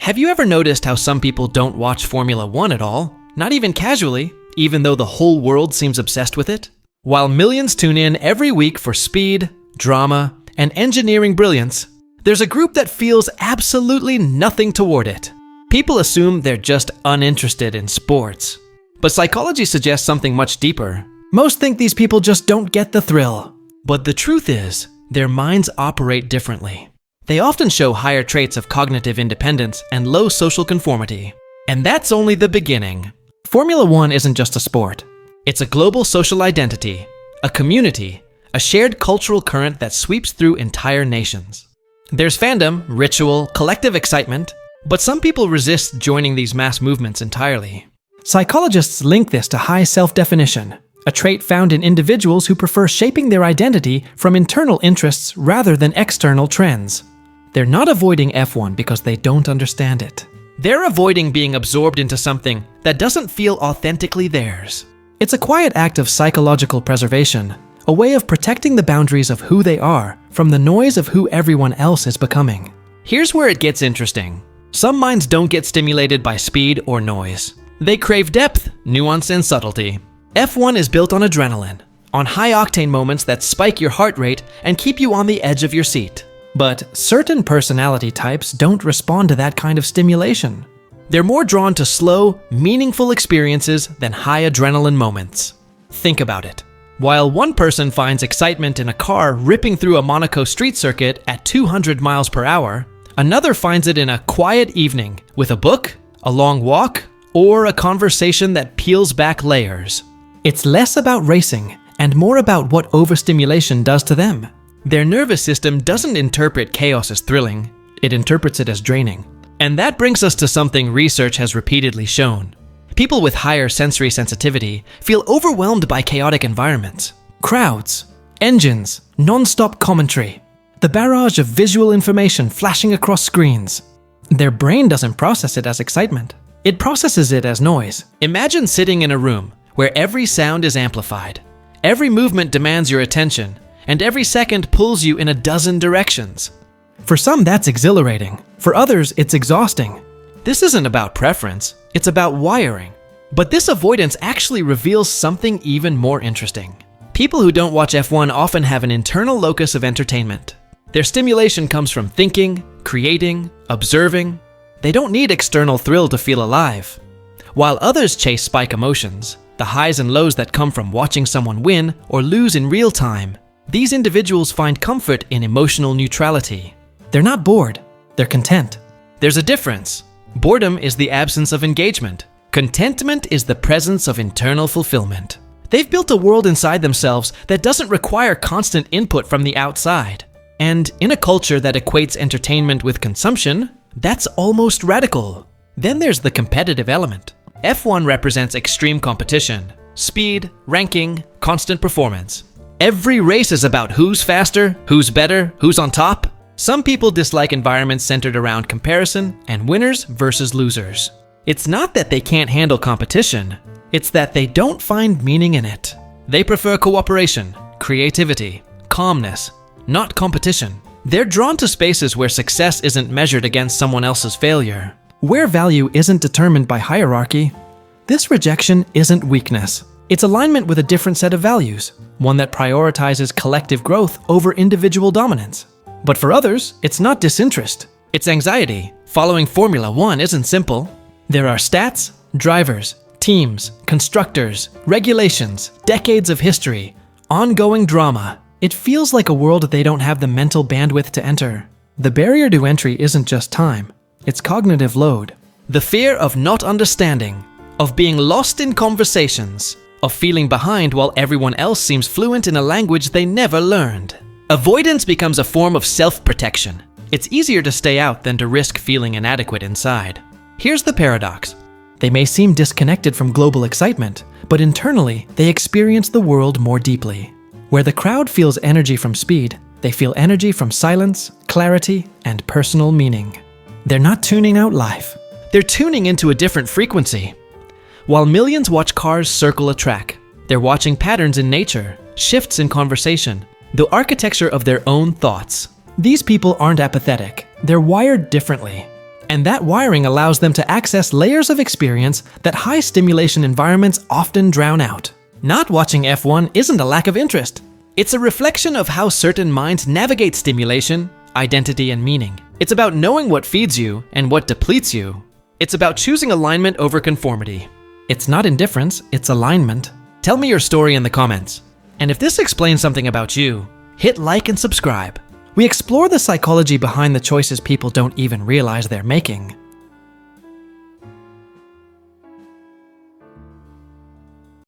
Have you ever noticed how some people don't watch Formula One at all? Not even casually, even though the whole world seems obsessed with it? While millions tune in every week for speed, drama, and engineering brilliance, there's a group that feels absolutely nothing toward it. People assume they're just uninterested in sports. But psychology suggests something much deeper. Most think these people just don't get the thrill. But the truth is, their minds operate differently. They often show higher traits of cognitive independence and low social conformity. And that's only the beginning. Formula One isn't just a sport. It's a global social identity, a community, a shared cultural current that sweeps through entire nations. There's fandom, ritual, collective excitement, but some people resist joining these mass movements entirely. Psychologists link this to high self-definition, a trait found in individuals who prefer shaping their identity from internal interests rather than external trends. They're not avoiding F1 because they don't understand it. They're avoiding being absorbed into something that doesn't feel authentically theirs. It's a quiet act of psychological preservation, a way of protecting the boundaries of who they are from the noise of who everyone else is becoming. Here's where it gets interesting. Some minds don't get stimulated by speed or noise. They crave depth, nuance, and subtlety. F1 is built on adrenaline, on high-octane moments that spike your heart rate and keep you on the edge of your seat. But certain personality types don't respond to that kind of stimulation. They're more drawn to slow, meaningful experiences than high adrenaline moments. Think about it. While one person finds excitement in a car ripping through a Monaco street circuit at 200 miles per hour, another finds it in a quiet evening with a book, a long walk, or a conversation that peels back layers. It's less about racing and more about what overstimulation does to them. Their nervous system doesn't interpret chaos as thrilling, it interprets it as draining. And that brings us to something research has repeatedly shown. People with higher sensory sensitivity feel overwhelmed by chaotic environments. Crowds, engines, non-stop commentary, the barrage of visual information flashing across screens. Their brain doesn't process it as excitement. It processes it as noise. Imagine sitting in a room where every sound is amplified. Every movement demands your attention, and every second pulls you in a dozen directions. For some, that's exhilarating. For others, it's exhausting. This isn't about preference, it's about wiring. But this avoidance actually reveals something even more interesting. People who don't watch F1 often have an internal locus of entertainment. Their stimulation comes from thinking, creating, observing. They don't need external thrill to feel alive. While others chase spike emotions, the highs and lows that come from watching someone win or lose in real time, these individuals find comfort in emotional neutrality. They're not bored, they're content. There's a difference. Boredom is the absence of engagement. Contentment is the presence of internal fulfillment. They've built a world inside themselves that doesn't require constant input from the outside. And in a culture that equates entertainment with consumption, that's almost radical. Then there's the competitive element. F1 represents extreme competition, speed, ranking, constant performance. Every race is about who's faster, who's better, who's on top. Some people dislike environments centered around comparison and winners versus losers. It's not that they can't handle competition, it's that they don't find meaning in it. They prefer cooperation, creativity, calmness, not competition. They're drawn to spaces where success isn't measured against someone else's failure, where value isn't determined by hierarchy. This rejection isn't weakness. It's alignment with a different set of values, one that prioritizes collective growth over individual dominance. But for others, it's not disinterest. It's anxiety. Following Formula One isn't simple. There are stats, drivers, teams, constructors, regulations, decades of history, ongoing drama. It feels like a world they don't have the mental bandwidth to enter. The barrier to entry isn't just time, it's cognitive load. The fear of not understanding, of being lost in conversations, of feeling behind while everyone else seems fluent in a language they never learned. Avoidance becomes a form of self-protection. It's easier to stay out than to risk feeling inadequate inside. Here's the paradox. They may seem disconnected from global excitement, but internally, they experience the world more deeply. Where the crowd feels energy from speed, they feel energy from silence, clarity, and personal meaning. They're not tuning out life. They're tuning into a different frequency. While millions watch cars circle a track, they're watching patterns in nature, shifts in conversation, the architecture of their own thoughts. These people aren't apathetic. They're wired differently. And that wiring allows them to access layers of experience that high-stimulation environments often drown out. Not watching F1 isn't a lack of interest. It's a reflection of how certain minds navigate stimulation, identity, and meaning. It's about knowing what feeds you and what depletes you. It's about choosing alignment over conformity. It's not indifference, it's alignment. Tell me your story in the comments. And if this explains something about you, hit like and subscribe. We explore the psychology behind the choices people don't even realize they're making.